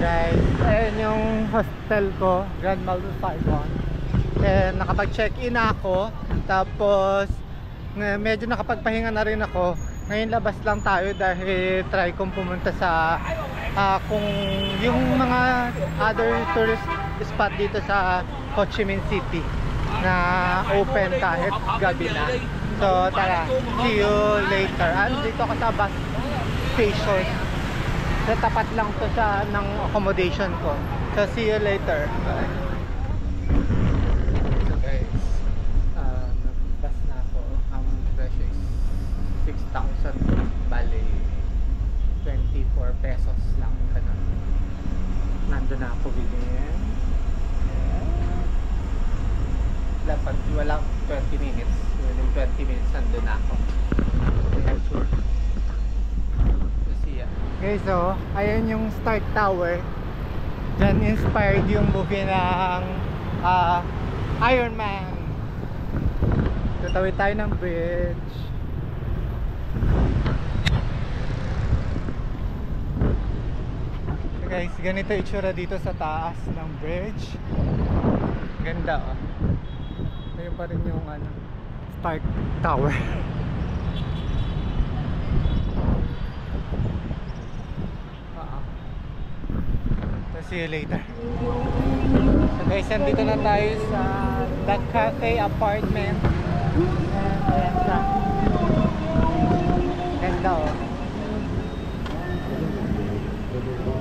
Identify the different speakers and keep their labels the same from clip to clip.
Speaker 1: guys, ayan yung hostel ko, Grand Maldives Saigon. And nakapag-check-in ako. Tapos medyo nakapagpahinga na rin ako. Ngayon labas lang tayo dahil try kong pumunta sa kung yung mga other tourist spot dito sa Ho Chi Minh City na open kahit gabi na. So tara, see you later. Dito ako sa bus station. Sa tapat lang to sa ng accommodation ko. So see you later. Bye. So guys, nagbus na ako. Ang presyo is 6,000. Bali 24 pesos lang. Ganun. Nandun na ako within walang 20 minutes. Within 20 minutes nandun na ako. Kaya sure. Okay, so ayan yung Stark Tower. Diyan inspired yung movie ng Iron Man. Tatawid tayo ng bridge. So guys, ganito itsura dito sa taas ng bridge. Ganda oh. Ayun pa rin yung Stark Tower. See you later. So guys, nandito na tayo sa The Cafe Apartment. And ayan siya. Ganda oh.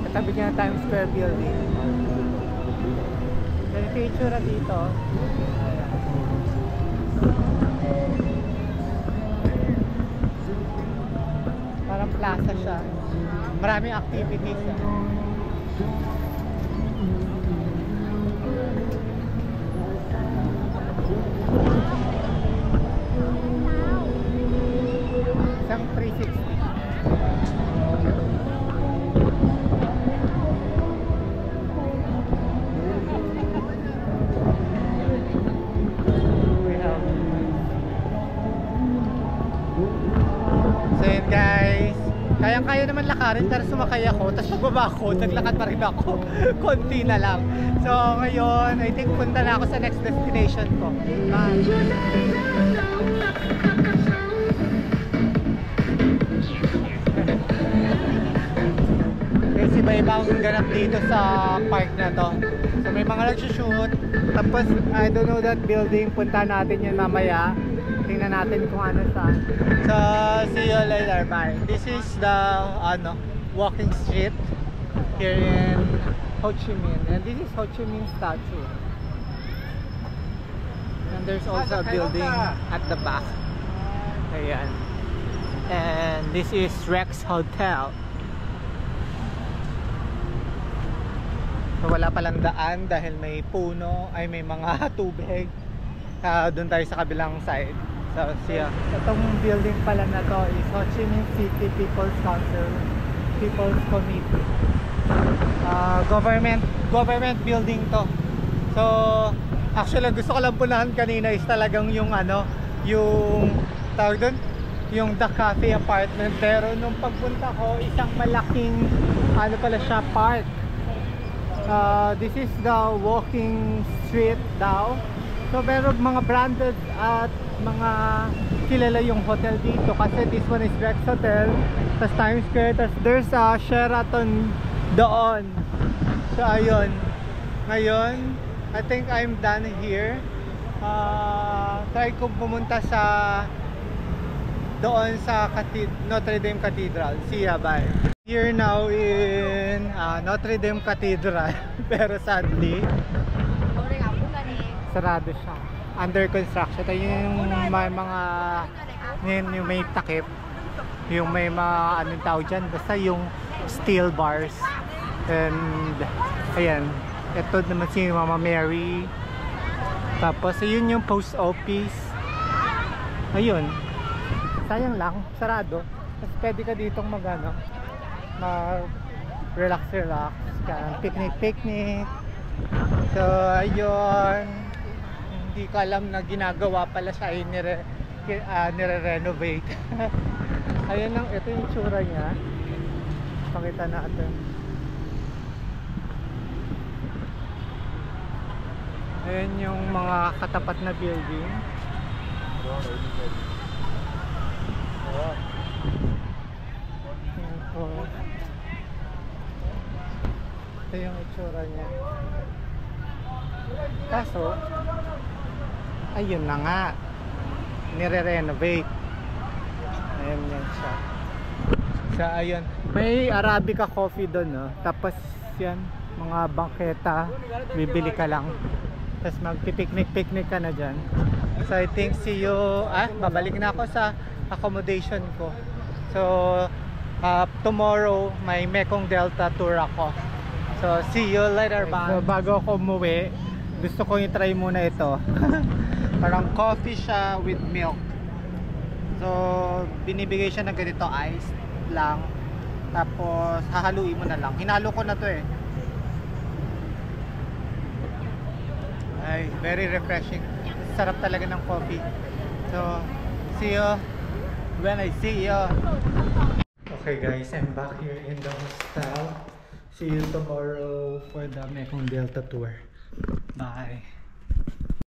Speaker 1: Katabi niya ng Times Square building. Ganito yung itsura dito. Ayan. Parang plaza siya. Maraming activities eh. Isang 360. So yun guys, kayang-kaya naman lakarin pero sumakay ako, tapos pagbaba ako, naglakad pa rin ako. Konti na lang. So ngayon, I think punta na ako sa next destination ko. Bye! Kasi iba-ibang ganap dito sa park na to. So may mga nagsushoot. Tapos I don't know that building. Punta natin yun mamaya. Tingnan natin kung ano sa. So see you later. Bye. This is the walking street here in Ho Chi Minh. And this is Ho Chi Minh statue. And there's also a building at the back. Ayan. And this is Rex Hotel. So wala palang daan dahil may puno, ay may mga tubig. Doon tayo sa kabilang side. So siya. Itong building pala na to is Ho Chi Minh City People's Council, People's Committee. Government building to. So actually gusto ko lang punahan kanina is talagang yung yung tawag doon, yung The Cafe Apartment. Pero nung pagpunta ko, isang malaking pala siya, park. This is the walking street daw. So pero mga branded at mga kilala yung hotel dito kasi this one is Rex Hotel, tas Times Square, tas there's a Sheraton doon. So ayun, ngayon I think I'm done here. Try ko pumunta sa doon sa Notre Dame Cathedral. See ya, bye. Here now in Notre Dame Cathedral. Pero sadly sarado siya, under construction. Ito yung may mga yung may takip, yung may mga anong tawag dyan, basta yung steel bars. And ayan, ito naman si Mama Mary. Tapos ayun yung post office. Ayun, sayang lang, sarado. Tapos pwede ka ditong mag relax ka, picnic. So ayun, hindi ko alam na ginagawa pala siya ay nire-renovate. Ayun lang, ito yung tsura niya. Pakita natin. Ayan yung mga katapat na building. Ayan po. Ito yung itsura niya. Kaso, ayun na nga, nire-renovate. Ayan yan siya. So ayun, may Arabica coffee doon, no? Tapos yan, mga bangketa, bibili ka lang. Tapos magpipiknik-piknik ka na dyan. So I think see you, babalik na ako sa accommodation ko. So tomorrow may Mekong Delta tour ako. So see you later, bye. So bago ako umuwi, gusto ko i-try muna ito. Parang coffee siya with milk. So binibigay siya ng ganito, iced lang. Tapos hahaluin mo na lang. Hinalo ko na to eh. Ay, very refreshing. Sarap talaga ng coffee. So see you when I see you. Okay guys, I'm back here in the hostel. See you tomorrow for the Mekong Delta tour. Bye.